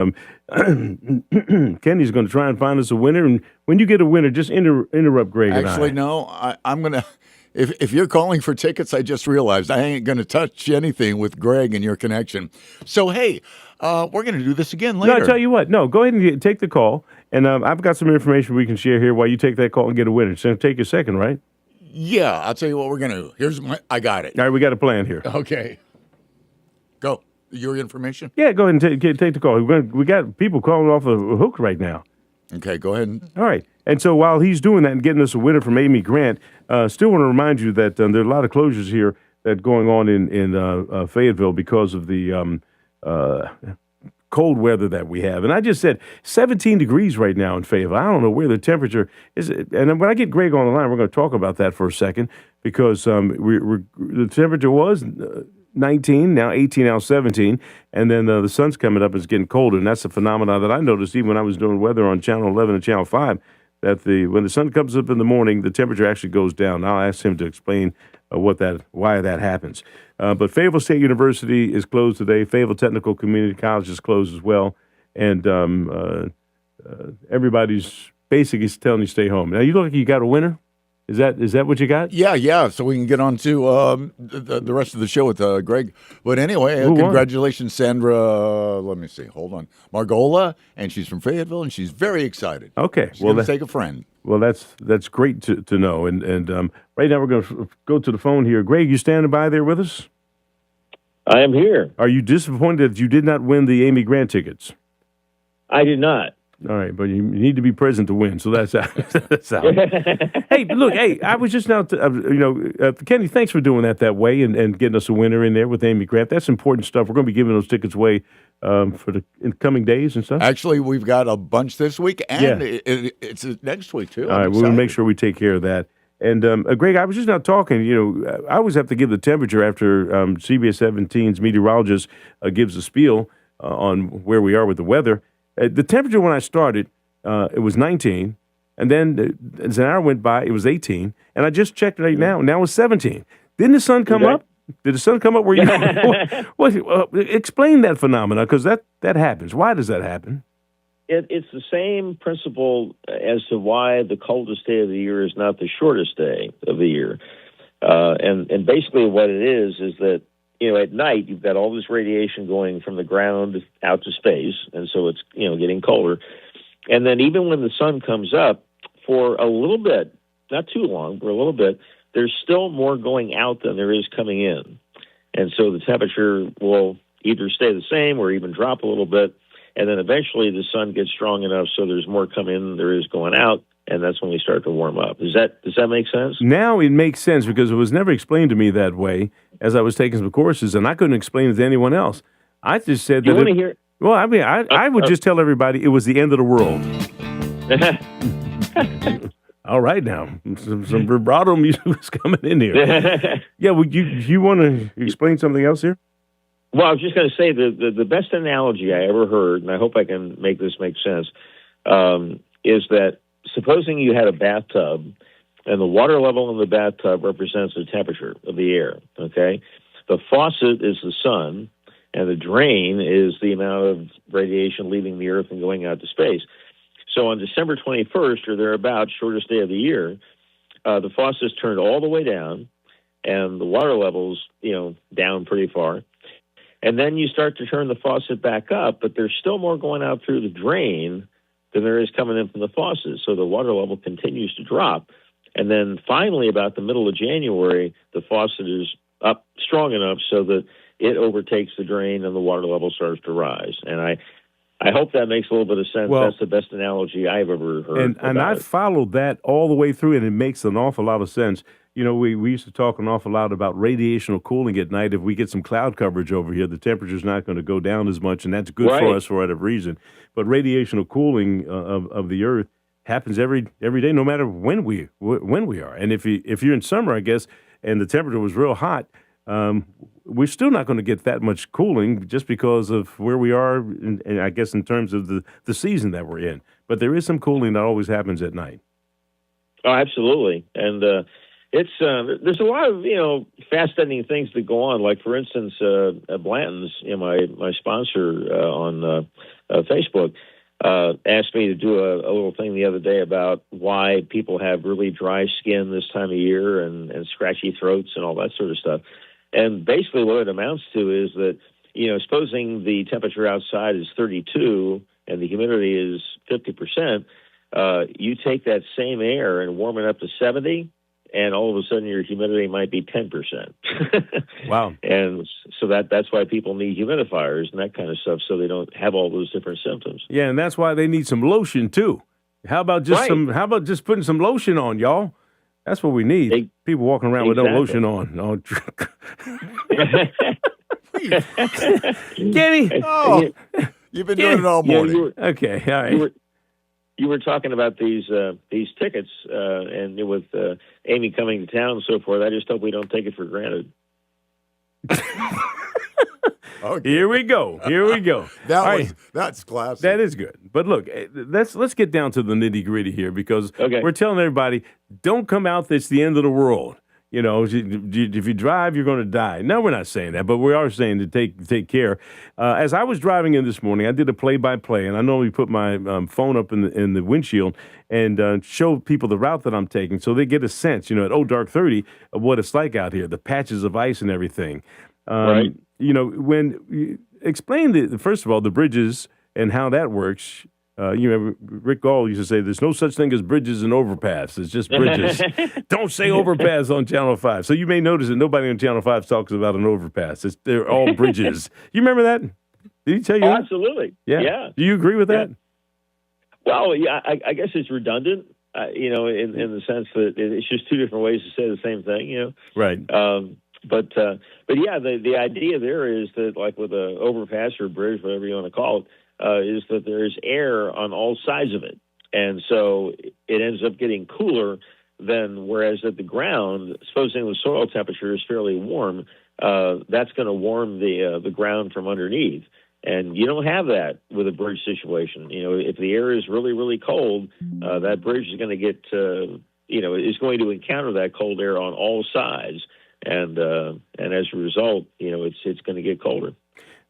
Um, Kenny's going to try and find us a winner. And when you get a winner, just interrupt Greg and I. Actually, no, I'm going to. If you're calling for tickets, I just realized I ain't going to touch anything with Greg and your connection. So, hey, we're going to do this again later. No, I tell you what. No, go ahead and take the call. And I've got some information we can share here while you take that call and get a winner. It's going to take you a second, right? Yeah, I'll tell you what we're going to do. I got it. All right, we got a plan here. Okay. Go. Your information? Yeah, go ahead and take the call. We got people calling off the hook right now. Okay, go ahead. All right. And so while he's doing that and getting us a winner from Amy Grant, still want to remind you that there are a lot of closures here that are going on in Fayetteville because of the cold weather that we have. And I just said 17 degrees right now in Fayetteville. I don't know where the temperature is. And when I get Greg on the line, we're going to talk about that for a second because the temperature was 19, now 18, now 17, and then the sun's coming up. It's getting colder, and that's a phenomenon that I noticed even when I was doing weather on Channel 11 and Channel 5, that when the sun comes up in the morning, the temperature actually goes down. I'll ask him to explain why that happens. But Fayetteville State University is closed today. Fayetteville Technical Community College is closed as well, and everybody's basically telling you to stay home. Now, you look like you got a winner? Is that what you got? Yeah. So we can get on to the rest of the show with Greg. But anyway, congratulations, Sandra. Let me see. Hold on. Margola, and she's from Fayetteville, and she's very excited. Okay. She's going to take a friend. Well, that's great to know. And right now we're going to go to the phone here. Greg, you standing by there with us? I am here. Are you disappointed that you did not win the Amy Grant tickets? I did not. All right, but you need to be present to win, so that's out. Hey, look, I was just now, Kenny, thanks for doing that way and getting us a winner in there with Amy Grant. That's important stuff. We're going to be giving those tickets away in the coming days and stuff. Actually, we've got a bunch this week, and it's next week, too. All right, we'll make sure we take care of that. And, Greg, I was just now talking, I always have to give the temperature after CBS 17's meteorologist gives a spiel on where we are with the weather. The temperature when I started, it was 19, and then as an hour went by, it was 18, and I just checked right now, and now it's 17. Didn't the sun come up? Did the sun come up where you explain that phenomenon, because that happens. Why does that happen? It's the same principle as to why the coldest day of the year is not the shortest day of the year. And basically what it is that at night, you've got all this radiation going from the ground out to space, and so it's, getting colder. And then even when the sun comes up, for a little bit, not too long, for a little bit, there's still more going out than there is coming in. And so the temperature will either stay the same or even drop a little bit, and then eventually the sun gets strong enough so there's more coming in than there is going out, and that's when we start to warm up. Does that make sense? Now it makes sense because it was never explained to me that way as I was taking some courses, and I couldn't explain it to anyone else. I just said that. You want to hear? Well, I mean, I would just tell everybody it was the end of the world. All right, now some vibrato music was coming in here. Yeah, well, you want to explain something else here? Well, I was just going to say the best analogy I ever heard, and I hope I can make this make sense, is that supposing you had a bathtub, and the water level in the bathtub represents the temperature of the air, okay? The faucet is the sun, and the drain is the amount of radiation leaving the Earth and going out to space. So on December 21st, or thereabouts, shortest day of the year, the faucet's turned all the way down, and the water level's, down pretty far. And then you start to turn the faucet back up, but there's still more going out through the drain than there is coming in from the faucet. So the water level continues to drop. And then finally, about the middle of January, the faucet is up strong enough so that it overtakes the drain and the water level starts to rise. And I hope that makes a little bit of sense. Well, that's the best analogy I've ever heard. And I followed that all the way through, and it makes an awful lot of sense. We used to talk an awful lot about radiational cooling at night. If we get some cloud coverage over here, the temperature's not going to go down as much, and that's good for us for whatever reason. But radiational cooling of the Earth happens every day, no matter when we are. And if you're in summer, I guess, and the temperature was real hot, we're still not going to get that much cooling just because of where we are, and I guess in terms of the season that we're in. But there is some cooling that always happens at night. Oh, absolutely. And it's there's a lot of fascinating things that go on. Like for instance, Blanton's, my sponsor on Facebook, asked me to do a little thing the other day about why people have really dry skin this time of year and scratchy throats and all that sort of stuff. And basically what it amounts to is that, supposing the temperature outside is 32 and the humidity is 50%, you take that same air and warm it up to 70, and all of a sudden your humidity might be 10%. Wow. And so that's why people need humidifiers and that kind of stuff, so they don't have all those different symptoms. Yeah, and that's why they need some lotion too. How about just putting some lotion on, y'all? That's what we need. People walking around with no lotion on. Kenny. Oh, you've been doing it all morning. Okay, all right. You were talking about these tickets, and with Amy coming to town and so forth. I just hope we don't take it for granted. Okay. Here we go. That's classic. That is good. But look, let's get down to the nitty gritty here, because we're telling everybody, don't come out. It's the end of the world. If you drive, you're going to die. No, we're not saying that, but we are saying to take care. As I was driving in this morning, I did a play-by-play, and I normally put my phone up in the windshield and show people the route that I'm taking, so they get a sense, at dark 30, of what it's like out here, the patches of ice and everything. Right. When you explain first of all, the bridges and how that works. Rick Gall used to say, there's no such thing as bridges and overpass. It's just bridges. Don't say overpass on Channel 5. So you may notice that nobody on Channel 5 talks about an overpass. They're all bridges. You remember that? Did he tell you that? Absolutely. Yeah. Do you agree with that? Well, yeah, I guess it's redundant, in the sense that it's just two different ways to say the same thing, Right. But yeah, the idea there is that, like with an overpass or bridge, whatever you want to call it, is that there's air on all sides of it. And so it ends up getting cooler than, whereas at the ground, supposing the soil temperature is fairly warm, that's going to warm the ground from underneath. And you don't have that with a bridge situation. If the air is really, really cold, that bridge is going to get, is going to encounter that cold air on all sides. And as a result, it's going to get colder.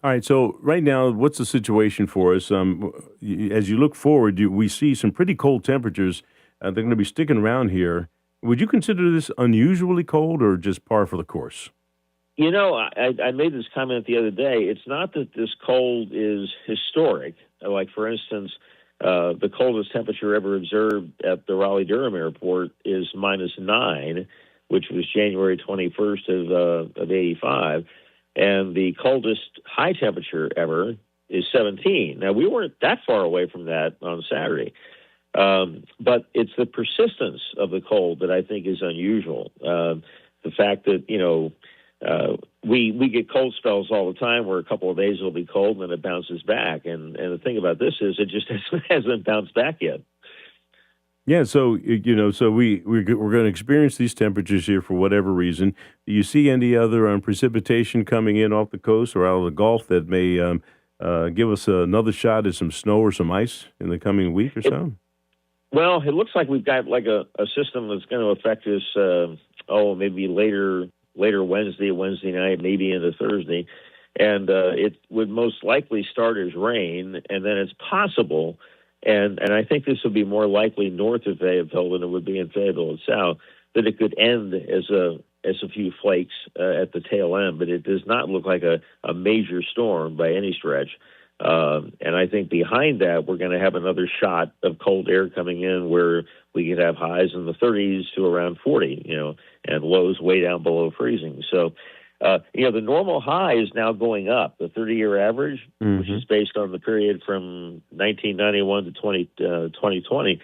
All right. So right now, what's the situation for us? As you look forward, we see some pretty cold temperatures. They're going to be sticking around here. Would you consider this unusually cold or just par for the course? I made this comment the other day. It's not that this cold is historic. Like, for instance, the coldest temperature ever observed at the Raleigh-Durham airport is -9, which was January 21st of 85. And the coldest high temperature ever is 17. Now, we weren't that far away from that on Saturday. But it's the persistence of the cold that I think is unusual. The fact that, we get cold spells all the time where a couple of days it'll be cold and then it bounces back. And the thing about this is it just hasn't bounced back yet. Yeah, so we're going to experience these temperatures here for whatever reason. Do you see any other precipitation coming in off the coast or out of the Gulf that may give us another shot at some snow or some ice in the coming week or so? Well, it looks like we've got like a system that's going to affect us. Maybe later Wednesday night, maybe into Thursday, and it would most likely start as rain, and then it's possible. And I think this will be more likely north of Fayetteville than it would be in Fayetteville itself, that it could end as a few flakes at the tail end, but it does not look like a major storm by any stretch. And I think behind that, we're going to have another shot of cold air coming in where we could have highs in the 30s to around 40, and lows way down below freezing. So, the normal high is now going up. The 30-year average, which is based on the period from 1991 to 2020,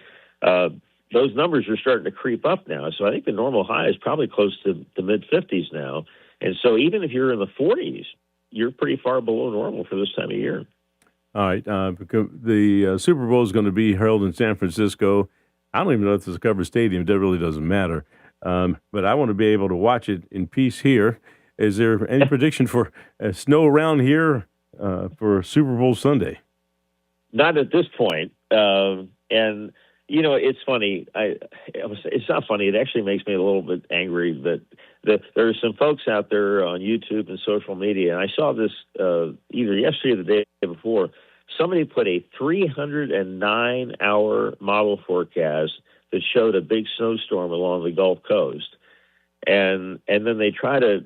those numbers are starting to creep up now. So I think the normal high is probably close to the mid-50s now. And so even if you're in the 40s, you're pretty far below normal for this time of year. All right. Because the Super Bowl is going to be held in San Francisco. I don't even know if it's a covered stadium. That really doesn't matter. But I want to be able to watch it in peace here. Is there any prediction for snow around here for Super Bowl Sunday? Not at this point. And, it's funny. It's not funny. It actually makes me a little bit angry that there are some folks out there on YouTube and social media, and I saw this either yesterday or the day before, somebody put a 309-hour model forecast that showed a big snowstorm along the Gulf Coast. And then they try to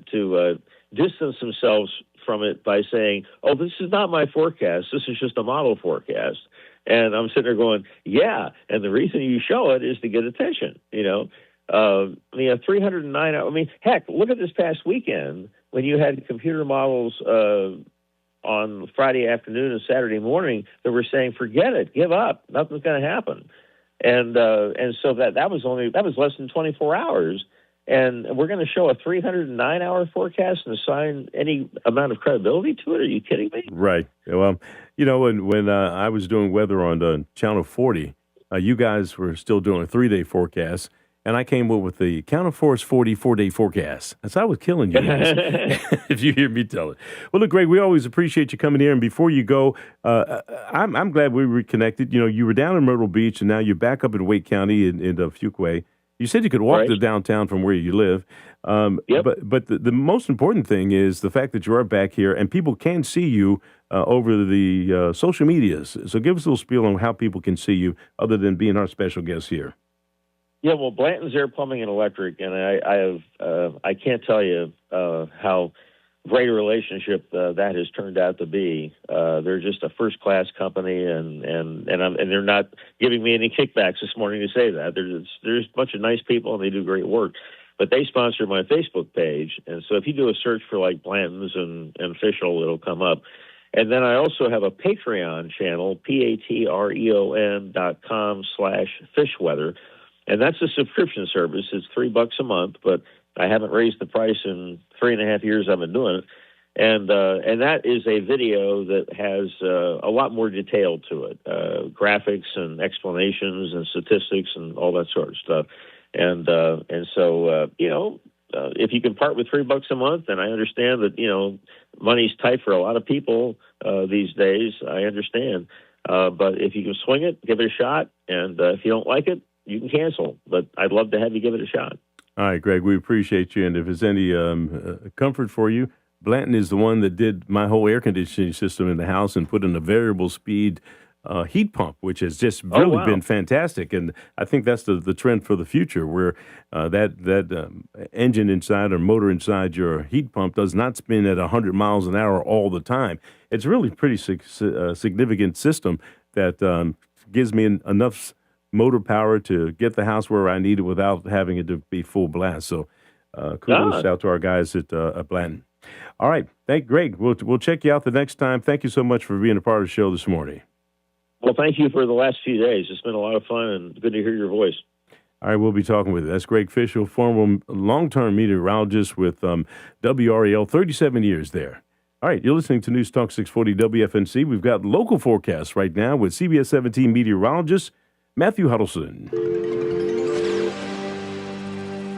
distance themselves from it by saying, oh, this is not my forecast. This is just a model forecast. And I'm sitting there going, yeah, and the reason you show it is to get attention, 309 hours. I mean, heck, look at this past weekend when you had computer models on Friday afternoon and Saturday morning that were saying, forget it, give up, nothing's going to happen. And so that was less than 24 hours. And we're going to show a 309-hour forecast and assign any amount of credibility to it? Are you kidding me? Right. Well, when I was doing weather on Channel 40, you guys were still doing a 3-day forecast, and I came up with the Counter Force 40 4-day forecast. And so I was killing you guys, if you hear me tell it. Well, look, Greg, we always appreciate you coming here. And before you go, I'm glad we reconnected. You were down in Myrtle Beach, and now you're back up in Wake County in Fuquay. You said you could walk to downtown from where you live. Yep. But the most important thing is the fact that you are back here and people can see you over the social medias. So give us a little spiel on how people can see you other than being our special guest here. Yeah, well, Blanton's Air Plumbing and Electric, and I can't tell you how great a relationship that has turned out to be. They're just a first-class company, and they're not giving me any kickbacks this morning to say that. There's a bunch of nice people, and they do great work. But they sponsor my Facebook page, and so if you do a search for, like, Blanton's and FISHEL, it'll come up. And then I also have a Patreon channel, patreon.com/fishweather, and that's a subscription service. It's $3 a month, but I haven't raised the price in 3.5 years I've been doing it. And that is a video that has a lot more detail to it, graphics and explanations and statistics and all that sort of stuff. And so, if you can part with $3 a month, and I understand that, money's tight for a lot of people these days, I understand. But if you can swing it, give it a shot. And if you don't like it, you can cancel. But I'd love to have you give it a shot. All right, Greg, we appreciate you. And if there's any comfort for you, Blanton is the one that did my whole air conditioning system in the house and put in a variable speed heat pump, which has just really been fantastic. And I think that's the trend for the future, where that engine inside or motor inside your heat pump does not spin at 100 miles an hour all the time. It's really a pretty significant system that gives me enough motor power to get the house where I need it without having it to be full blast. So kudos out to our guys at Blanton. All right. Thank Greg. We'll check you out the next time. Thank you so much for being a part of the show this morning. Well, thank you for the last few days. It's been a lot of fun and good to hear your voice. All right, we'll be talking with you. That's Greg FISHEL, former long-term meteorologist with WRAL, 37 years there. All right, you're listening to News Talk 640 WFNC. We've got local forecasts right now with CBS 17 meteorologist Matthew Huddleston.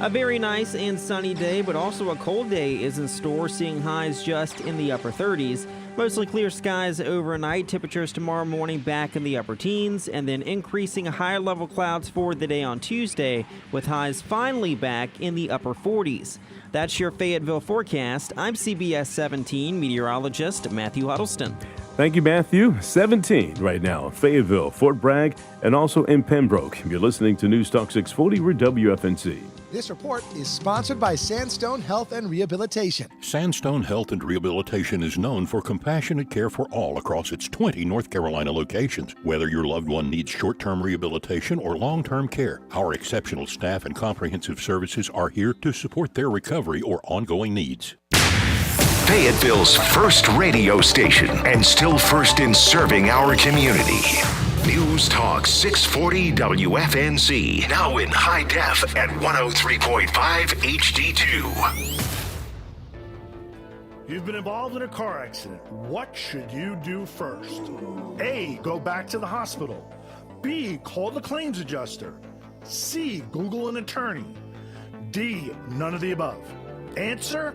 A very nice and sunny day, but also a cold day is in store, seeing highs just in the upper 30s. Mostly clear skies overnight, temperatures tomorrow morning back in the upper teens, and then increasing higher level clouds for the day on Tuesday, with highs finally back in the upper 40s. That's your Fayetteville forecast. I'm CBS 17 meteorologist Matthew Huddleston. Thank you, Matthew. 17 right now, Fayetteville, Fort Bragg, and also in Pembroke. You're listening to News Talk 640 with WFNC. This report is sponsored by Sandstone Health and Rehabilitation. Sandstone Health and Rehabilitation is known for compassionate care for all across its 20 North Carolina locations. Whether your loved one needs short-term rehabilitation or long-term care, our exceptional staff and comprehensive services are here to support their recovery or ongoing needs. Fayetteville's first radio station and still first in serving our community. News Talk 640 WFNC. Now in high def at 103.5 HD2. You've been involved in a car accident. What should you do first? A, go back to the hospital. B, call the claims adjuster. C, Google an attorney. D, none of the above. Answer,